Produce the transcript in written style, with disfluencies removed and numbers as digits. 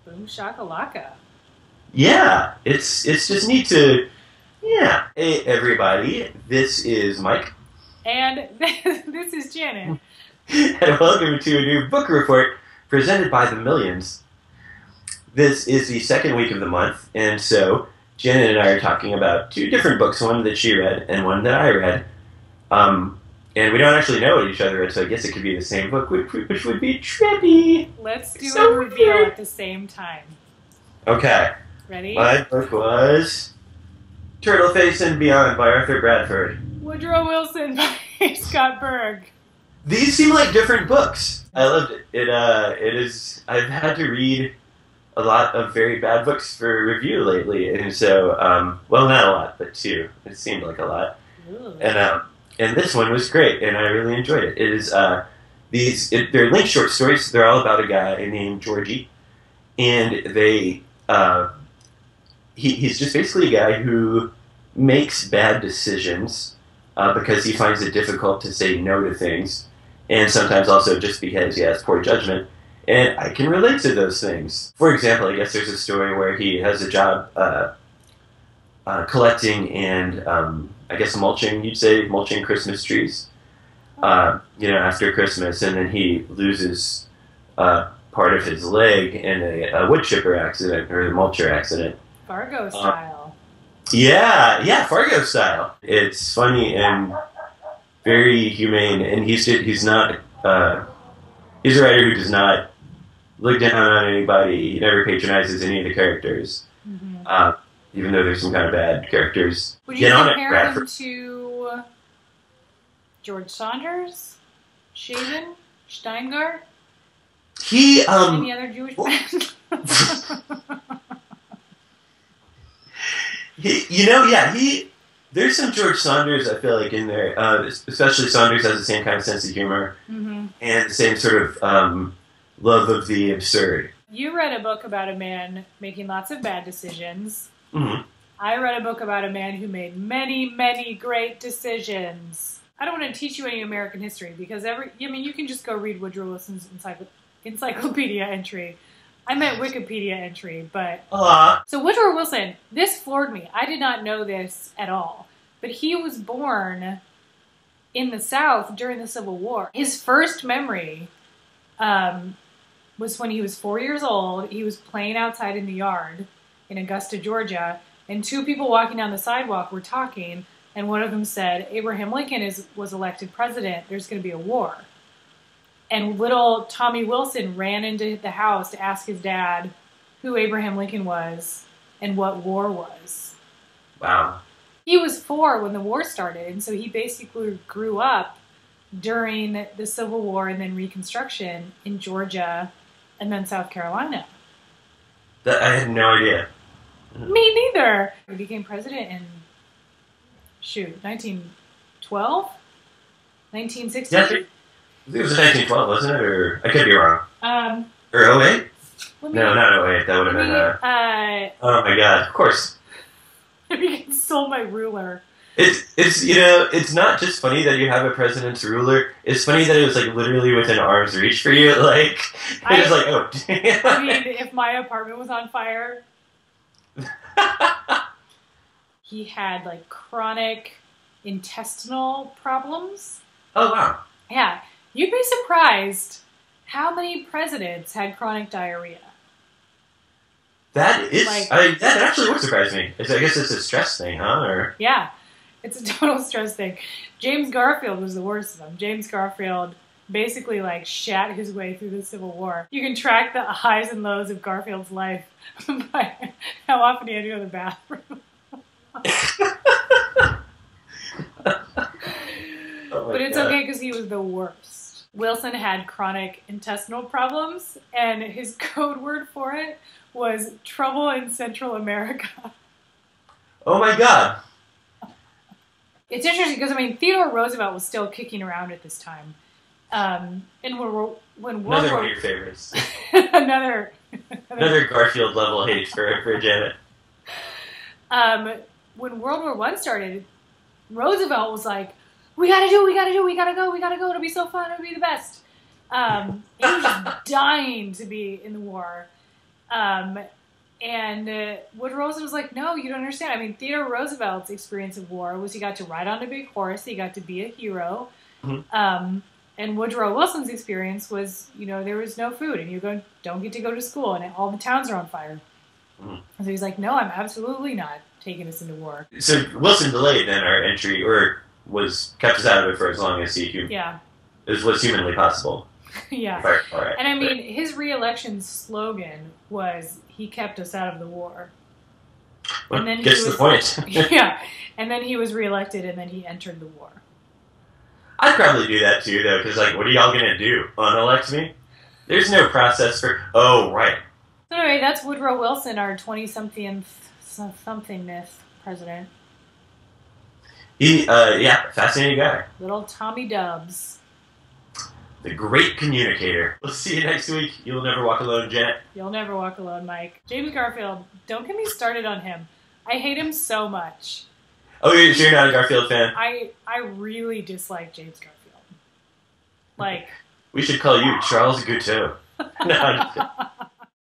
Boom shakalaka. Yeah, it's just neat to, yeah. Hey, everybody, this is Mike. And this is Janet. And welcome to a new book report presented by the Millions. This is the second week of the month, and so Janet and I are talking about two different books, one that she read and one that I read. And we don't actually know what each other read, so I guess it could be the same book, which would be trippy. Let's do a reveal at the same time. Okay. Ready? My book was Turtleface and Beyond by Arthur Bradford. Woodrow Wilson by Scott Berg. These seem like different books. I loved it. It is. I've had to read a lot of very bad books for review lately, and so, well, not a lot, but two. It seemed like a lot. Ooh. And this one was great, and I really enjoyed it. It is they're linked short stories. They're all about a guy named Georgie, and he's just basically a guy who makes bad decisions because he finds it difficult to say no to things, and sometimes also just because he has poor judgment. And I can relate to those things. For example, I guess there's a story where he has a job collecting and I guess mulching, you'd say, mulching Christmas trees, after Christmas, and then he loses part of his leg in a wood chipper accident, or a mulcher accident. Fargo style. Yeah, Fargo style. It's funny and very humane, and he's a writer who does not look down on anybody. He never patronizes any of the characters. Mm-hmm. Even though there's some kind of bad characters. Would you compare him to George Saunders? Chabon? Shteyngart? Any other Jewish men? There's some George Saunders, I feel like, in there. Especially Saunders has the same kind of sense of humor. Mm-hmm. And the same sort of love of the absurd. You read a book about a man making lots of bad decisions. Mm-hmm. I read a book about a man who made many, many great decisions. I don't want to teach you any American history because you can just go read Woodrow Wilson's encyclopedia entry. I meant Wikipedia entry, but... So Woodrow Wilson, this floored me. I did not know this at all. But he was born in the South during the Civil War. His first memory was when he was 4 years old. He was playing outside in the yard in Augusta, Georgia, and two people walking down the sidewalk were talking, and one of them said, Abraham Lincoln was elected president, there's going to be a war. And little Tommy Wilson ran into the house to ask his dad who Abraham Lincoln was and what war was. Wow. He was 4 when the war started, and so he basically grew up during the Civil War and then Reconstruction in Georgia and then South Carolina. I had no idea. Me neither. He became president in, 1912? 1960? Yeah, I think it was in 1912, wasn't it? Or I could be wrong. Or 08? No, not 08. That would have been... oh my god, of course. Let me console my ruler. It's not just funny that you have a president's ruler. It's funny that it was like literally within arm's reach for you. Like, it was like, oh damn. I mean, if my apartment was on fire, he had like chronic intestinal problems. Oh wow. Yeah, you'd be surprised how many presidents had chronic diarrhea. That is, that actually would surprise me. I guess it's a stress thing, huh? Or... Yeah. It's a total stress thing. James Garfield was the worst of them. James Garfield basically shat his way through the Civil War. You can track the highs and lows of Garfield's life by how often he had to go to the bathroom. But it's okay because he was the worst. Wilson had chronic intestinal problems, and his code word for it was trouble in Central America. Oh my god. It's interesting because, Theodore Roosevelt was still kicking around at this time. And when another one of your favorites. another Garfield level hate for Janet. When World War I started, Roosevelt was like, we gotta go, it'll be so fun, it'll be the best. He was just dying to be in the war. And Woodrow Wilson was like, no, you don't understand. I mean, Theodore Roosevelt's experience of war was he got to ride on a big horse, he got to be a hero. Mm-hmm. And Woodrow Wilson's experience was, there was no food, and you don't get to go to school, and all the towns are on fire. Mm-hmm. So he's like, no, I'm absolutely not taking us into war. So Wilson delayed then our entry, or kept us out of it for as long as was humanly possible. Yeah. Right. And I mean, his re-election slogan was, he kept us out of the war. Well, and then gets the point. Yeah. And then he was re-elected, and then he entered the war. I'd probably do that too, though, because, what are y'all going to do? Unelect me? There's no process for... Oh, right. So anyway, that's Woodrow Wilson, our 20-somethingth president. Fascinating guy. Little Tommy Dubs. The great communicator. We'll see you next week. You'll never walk alone, Janet. You'll never walk alone, Mike. James Garfield, don't get me started on him. I hate him so much. Oh, you're not a Garfield fan? I really dislike James Garfield. We should call you Charles Guiteau. No,